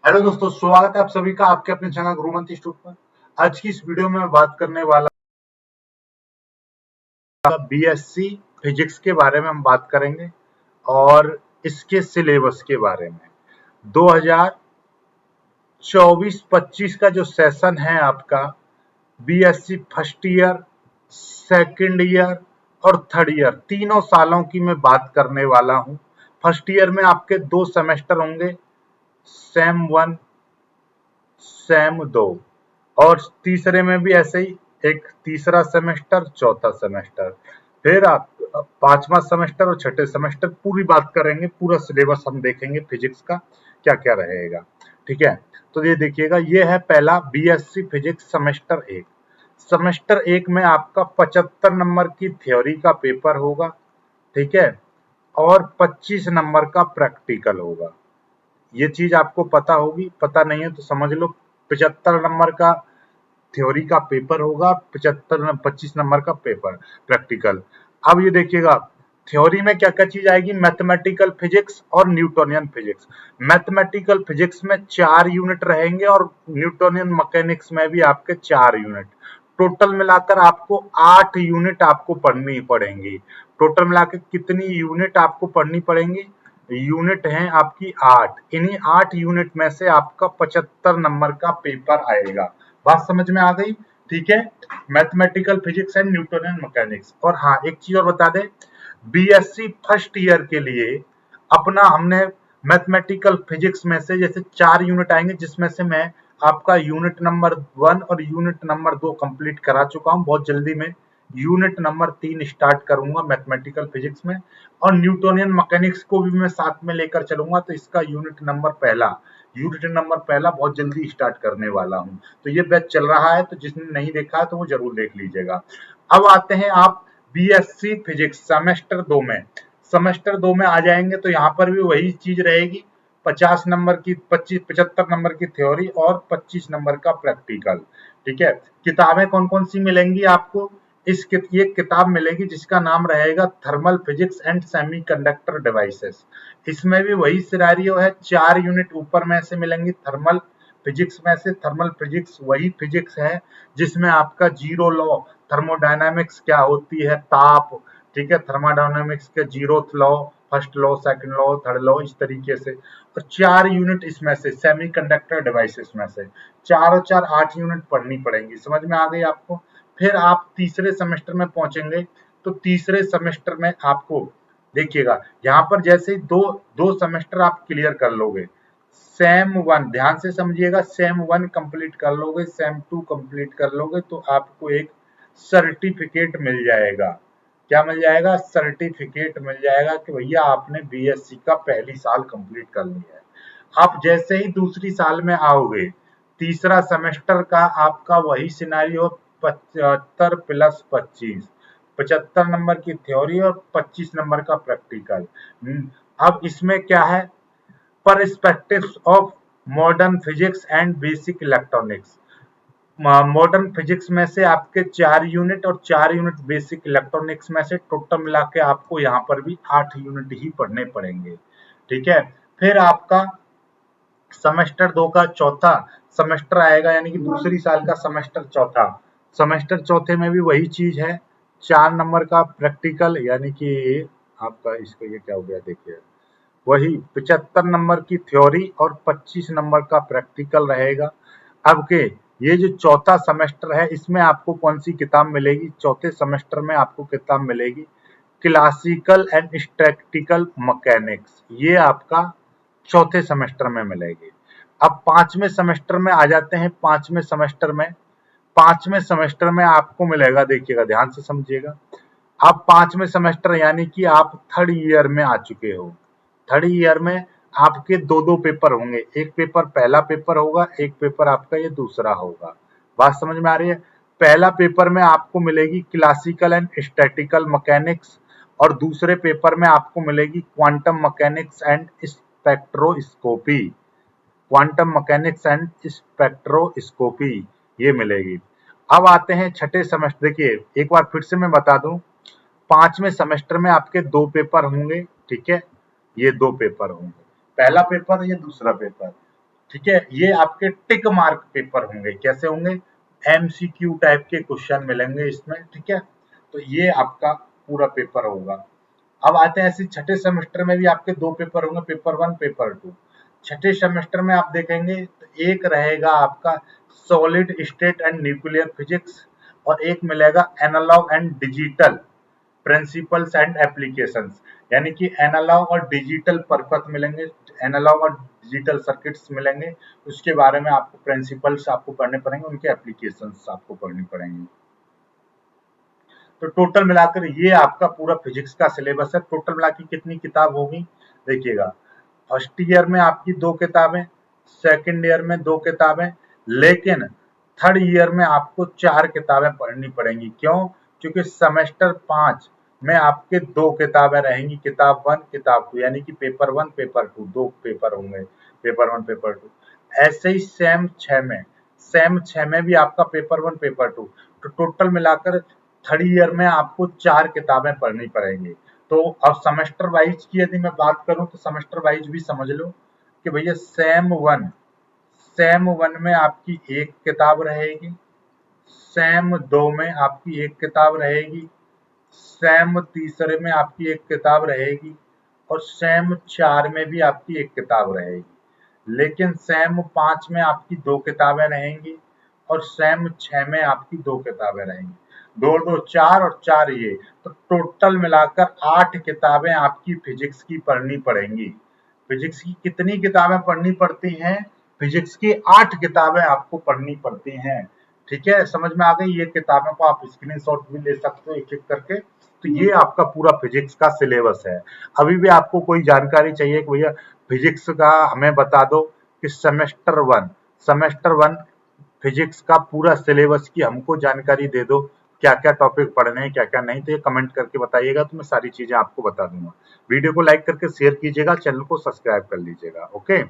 Hello दोस्तों, स्वागत है आप सभी का आपके अपने चैनल गुरुमंत्र इंस्टीट्यूट पर। आज की इस वीडियो में मैं बात करने वाला बीएससी फिजिक्स के बारे में हम बात करेंगे और इसके सिलेबस के बारे में। 2024-25 का जो सेशन है आपका BSc first year, second year और थर्ड ईयर, तीनों सालों की मैं बात करने वाला हूं। फर्स्ट ईयर में आपके 2 सेमेस्टर होंगे, सेम 1, सेम 2, और तीसरे में भी ऐसे ही एक तीसरा सेमेस्टर, चौथा सेमेस्टर, फिर आप 5वां सेमेस्टर और छठे सेमेस्टर। पूरी बात करेंगे, पूरा सिलेबस हम देखेंगे फिजिक्स का क्या क्या रहेगा। ठीक है, तो ये देखिएगा, ये है पहला बीएससी फिजिक्स सेमेस्टर 1। सेमेस्टर 1 में आपका 75 नंबर की थ्योरी का पेपर होगा, ठीक है, और 25 नंबर का प्रैक्टिकल होगा। ये चीज आपको पता होगी, पता नहीं है तो समझ लो। 75 नंबर का थ्योरी का पेपर होगा, 25 नंबर का पेपर प्रैक्टिकल। अब ये देखिएगा, थ्योरी में क्या क्या चीज आएगी, मैथमेटिकल फिजिक्स और न्यूटोनियन फिजिक्स। मैथमेटिकल फिजिक्स में 4 यूनिट रहेंगे और न्यूटोनियन मैकेनिक्स में भी आपके 4 यूनिट। टोटल मिलाकर आपको 8 यूनिट आपको पढ़नी पड़ेंगी। टोटल मिलाकर कितनी यूनिट आपको पढ़नी पड़ेंगी? यूनिट हैं आपकी 8। इन्हीं 8 यूनिट में से आपका 75 नंबर का पेपर आएगा। बात समझ में आ गई? ठीक है, mathematical physics and Newtonian mechanics. और हाँ, एक चीज और बता दें, बीएससी फर्स्ट ईयर के लिए अपना हमने मैथमेटिकल फिजिक्स में से जैसे 4 यूनिट आएंगे, जिसमें से मैं आपका यूनिट नंबर 1 और यूनिट नंबर 2 कंप्लीट करा चुका हूं। बहुत जल्दी में यूनिट नंबर 3 स्टार्ट करूंगा मैथमेटिकल फिजिक्स में, और न्यूटोनियन मैकेनिक्स को भी मैं साथ में लेकर चलूंगा। तो इसका यूनिट नंबर पहला बहुत जल्दी स्टार्ट करने वाला हूं। तो ये बैच चल रहा है, तो जिसने नहीं देखा है तो वो जरूर देख लीजिएगा। अब आते हैं आप बीएससी फिजिक्स सेमेस्टर 2 में। सेमेस्टर 2 में आ जाएंगे तो यहाँ पर भी वही चीज रहेगी, 50 नंबर की 75 नंबर की थ्योरी और 25 नंबर का प्रैक्टिकल। ठीक है, किताबें कौन कौन सी मिलेंगी आपको? ये किताब मिलेगी जिसका नाम रहेगा thermal physics and semiconductor devices. इसमें भी वही सिनेरियो है, 4 यूनिट ऊपर में से मिलेंगी थर्मल फिजिक्स में से। थर्मल फिजिक्स वही फिजिक्स है जिसमें आपका जीरो लॉ, थर्मोडायनामिक्स क्या होती है, ताप, ठीक है, थर्मोडायनामिक्स के zeroth law, first law, second law, third law, इस तरीके से। और 4 यूनिट इसमें से सेमीकंडक्टर डिवाइसेस में से 4 और 4 8 यूनिट पढ़नी पड़ेंगी। समझ में आ गई आपको? फिर आप तीसरे सेमेस्टर में पहुंचेंगे तो तीसरे सेमेस्टर में आपको देखिएगा, यहाँ पर जैसे दो दो सेमेस्टर आप क्लियर कर लोगे, सेम 1 ध्यान से समझिएगा, सेम 1 कंप्लीट कर लोगे, सेम 2 कंप्लीट कर लोगे तो आपको एक सर्टिफिकेट मिल जाएगा। क्या मिल जाएगा? सर्टिफिकेट मिल जाएगा कि भैया आपने बीएससी का पहली साल कंप्लीट कर लिया है। आप जैसे ही दूसरी साल में आओगे, तीसरा सेमेस्टर का आपका वही सिनेरियो, 75 प्लस 25, 75 नंबर की थ्योरी और 25 नंबर का प्रैक्टिकल। अब इसमें क्या है, perspectives of modern physics and basic electronics. Modern physics में से आपके 4 यूनिट और 4 यूनिट बेसिक इलेक्ट्रॉनिक्स में से, टोटल मिला के आपको यहाँ पर भी 8 यूनिट ही पढ़ने पड़ेंगे। ठीक है, फिर आपका सेमेस्टर 2 का चौथा सेमेस्टर आएगा, यानी कि दूसरी साल का सेमेस्टर चौथा। सेमेस्टर चौथे में भी वही चीज है, 4 नंबर का प्रैक्टिकल, यानी कि आपका इसका ये क्या हो गया, देखिए वही 75 नंबर की थ्योरी और 25 नंबर का प्रैक्टिकल रहेगा। अब के ये जो चौथा सेमेस्टर है, इसमें आपको कौन सी किताब मिलेगी? चौथे सेमेस्टर में आपको किताब मिलेगी क्लासिकल एंड स्टैटिकल मैकेनिक्स। ये आपका चौथे सेमेस्टर में मिलेगी। अब 5वें सेमेस्टर में आ जाते हैं। 5वें सेमेस्टर में आपको मिलेगा, देखिएगा ध्यान से समझिएगा, आप 5वें सेमेस्टर यानी कि आप थर्ड ईयर में आ चुके हो। थर्ड ईयर में आपके दो पेपर होंगे, एक पेपर पहला पेपर होगा, एक पेपर आपका ये दूसरा होगा। बात समझ में आ रही है? पहला पेपर में आपको मिलेगी क्लासिकल एंड स्टैटिकल मैकेनिक्स, और दूसरे पेपर में आपको मिलेगी quantum mechanics and spectroscopy. Quantum mechanics and spectroscopy ये मिलेगी। अब आते हैं छठे सेमेस्टर। देखिए एक बार फिर से मैं बता दूं, 5वें सेमेस्टर में आपके 2 पेपर होंगे, ठीक है, ये 2 पेपर होंगे, पहला पेपर, ये दूसरा पेपर। ठीक है, ये आपके टिक मार्क पेपर होंगे। कैसे होंगे? एमसीक्यू टाइप के क्वेश्चन मिलेंगे इसमें। ठीक है, तो ये आपका पूरा पेपर होगा। अब आते हैं ऐसे छठे सेमेस्टर में भी आपके दो पेपर होंगे, पेपर 1 पेपर 2। छठे सेमेस्टर में आप देखेंगे तो एक रहेगा आपका solid state and nuclear physics, और एक मिलेगा analog and digital principles and applications, यानी कि एनालॉग और डिजिटल परपथ मिलेंगे, एनालॉग और डिजिटल सर्किट्स मिलेंगे। उसके बारे में आपको प्रिंसिपल्स आपको पढ़ने पड़ेंगे, उनके एप्लीकेशंस आपको पढ़नी पड़ेंगी। तो टोटल मिलाकर ये आपका पूरा फिजिक्स का सिलेबस है। टोटल मिला के कितनी किताब होगी देखिएगा, फर्स्ट ईयर में आपकी 2 किताबें, सेकंड ईयर में 2 किताबें, लेकिन थर्ड ईयर में आपको 4 किताबें पढ़नी पड़ेंगी। क्यों? क्योंकि सेमेस्टर 5 में आपके 2 किताबें रहेंगी, किताब 1 किताब 2, यानी कि पेपर 1 पेपर 2, 2 पेपर होंगे, पेपर 1 पेपर 2। ऐसे ही सेम 6 में भी आपका पेपर 1 पेपर 2। तो टोटल मिलाकर थर्ड ईयर में आपको 4 किताबें पढ़नी पड़ेंगी। तो अब सेमेस्टर वाइज की यदि मैं बात करूं तो सेमेस्टर वाइज भी समझ लो कि भैया सेम 1 में आपकी एक किताब रहेगी, सेम 2 में आपकी एक किताब रहेगी, सेम तीसरे में आपकी एक किताब रहेगी, और सेम 4 में भी आपकी एक किताब रहेगी। लेकिन सेम 5 में आपकी 2 किताबें रहेंगी, और सेम 6 में आपकी 2 किताबें रहेंगी। 2 2 4 और 4 ये, तो टोटल मिलाकर 8 किताबें आपकी फिजिक्स की पढ़नी पड़ेंगी। फिजिक्स की कितनी किताबें पढ़नी पड़ती हैं? फिजिक्स की 8 किताबें आपको पढ़नी पड़ती हैं। ठीक है, समझ में आ गई? ये किताबों को आप स्क्रीनशॉट भी ले सकते हो एक एक करके। तो ये आपका पूरा फिजिक्स का सिलेबस है। अभी भी आपको कोई जानकारी चाहिए कि भैया फिजिक्स का हमें बता दो कि सेमेस्टर 1 फिजिक्स का पूरा सिलेबस की हमको जानकारी दे दो, क्या क्या टॉपिक पढ़ने हैं क्या क्या नहीं, तो ये कमेंट करके बताइएगा, तो मैं सारी चीजें आपको बता दूंगा। वीडियो को लाइक करके शेयर कीजिएगा, चैनल को सब्सक्राइब कर लीजिएगा। ओके।